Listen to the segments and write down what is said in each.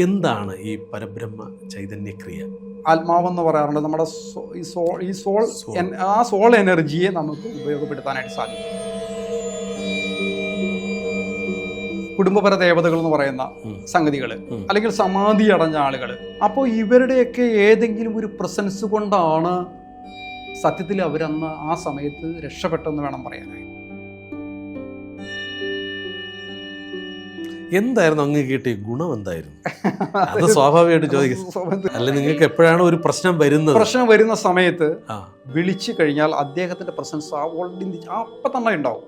എന്താണ് ഈ പരബ്രഹ്മ ചൈതന്യക്രിയ? ആത്മാവെന്ന് പറയാറുണ്ട് നമ്മുടെ സോൾ. ആ സോൾ എനർജിയെ നമുക്ക് ഉപയോഗപ്പെടുത്താനായിട്ട് സാധിക്കും. കുടുംബപര ദേവതകൾ എന്ന് പറയുന്ന സംഗതികൾ, അല്ലെങ്കിൽ സമാധി അടഞ്ഞ ആളുകൾ, അപ്പോൾ ഇവരുടെയൊക്കെ ഏതെങ്കിലും ഒരു പ്രസൻസ് കൊണ്ടാണ് സത്യത്തിൽ അവരന്ന് ആ സമയത്ത് രക്ഷപ്പെട്ടെന്ന് വേണം പറയാനായി. എന്തായിരുന്നു അങ്ങ് കിട്ടിയ ഗുണം? എന്തായിരുന്നു അത്? സ്വാഭാവികമായിട്ട് ചോദിക്കും. അല്ല, നിങ്ങൾക്ക് എപ്പോഴാണ് ഒരു പ്രശ്നം വരുന്ന സമയത്ത് വിളിച്ചു കഴിഞ്ഞാൽ അദ്ദേഹത്തിന്റെ പ്രസൻസ് അപ്പം തന്നെ ഉണ്ടാവും.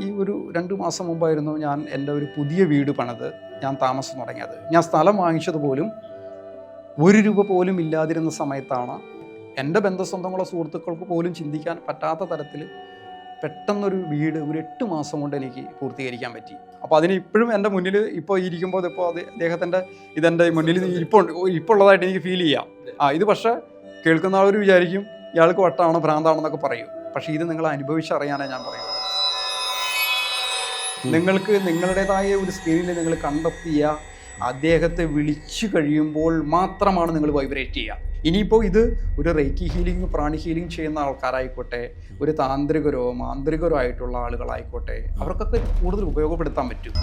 ഈ ഒരു 2 മാസം മുമ്പായിരുന്നു ഞാൻ എൻ്റെ ഒരു പുതിയ വീട് പണിത് ഞാൻ താമസം തുടങ്ങിയത്. ഞാൻ സ്ഥലം വാങ്ങിച്ചത് പോലും 1 രൂപ പോലും ഇല്ലാതിരുന്ന സമയത്താണ് എൻ്റെ ബന്ധുസ്വന്തങ്ങളോ സുഹൃത്തുക്കൾക്ക് പോലും ചിന്തിക്കാൻ പറ്റാത്ത തരത്തിൽ പെട്ടെന്നൊരു വീട് ഒരു 8 മാസം കൊണ്ട് എനിക്ക് പൂർത്തീകരിക്കാൻ പറ്റി. അപ്പോൾ അതിന് ഇപ്പോഴും എൻ്റെ മുന്നിൽ ഇപ്പോൾ ഇരിക്കുമ്പോൾ അത് അദ്ദേഹത്തിൻ്റെ ഇതെൻ്റെ മുന്നിൽ ഇപ്പോൾ ഉള്ളതായിട്ട് എനിക്ക് ഫീൽ ചെയ്യാം. ഇത് പക്ഷേ കേൾക്കുന്ന ആളൊരു വിചാരിക്കും ഇയാൾക്ക് വട്ടാണ്, ഭ്രാന്താണെന്നൊക്കെ പറയും. പക്ഷേ ഇത് നിങ്ങൾ അനുഭവിച്ചറിയാനാണ് ഞാൻ പറയുന്നത്. നിങ്ങൾക്ക് നിങ്ങളുടേതായ ഒരു സ്ക്രീനിൽ നിങ്ങൾ കണ്ടെത്തിയ അദ്ദേഹത്തെ വിളിച്ചു കഴിയുമ്പോൾ മാത്രമാണ് നിങ്ങൾ വൈബ്രേറ്റ് ചെയ്യുക. ഇനിയിപ്പോൾ ഇത് ഒരു റേക്കി ഹീലിംഗ്, പ്രാണി ഹീലിംഗ് ചെയ്യുന്ന ആൾക്കാരായിക്കോട്ടെ, ഒരു താന്ത്രികരോ മാന്ത്രികരോ ആയിട്ടുള്ള ആളുകളായിക്കോട്ടെ, അവർക്കൊക്കെ കൂടുതൽ ഉപയോഗപ്പെടുത്താൻ പറ്റും.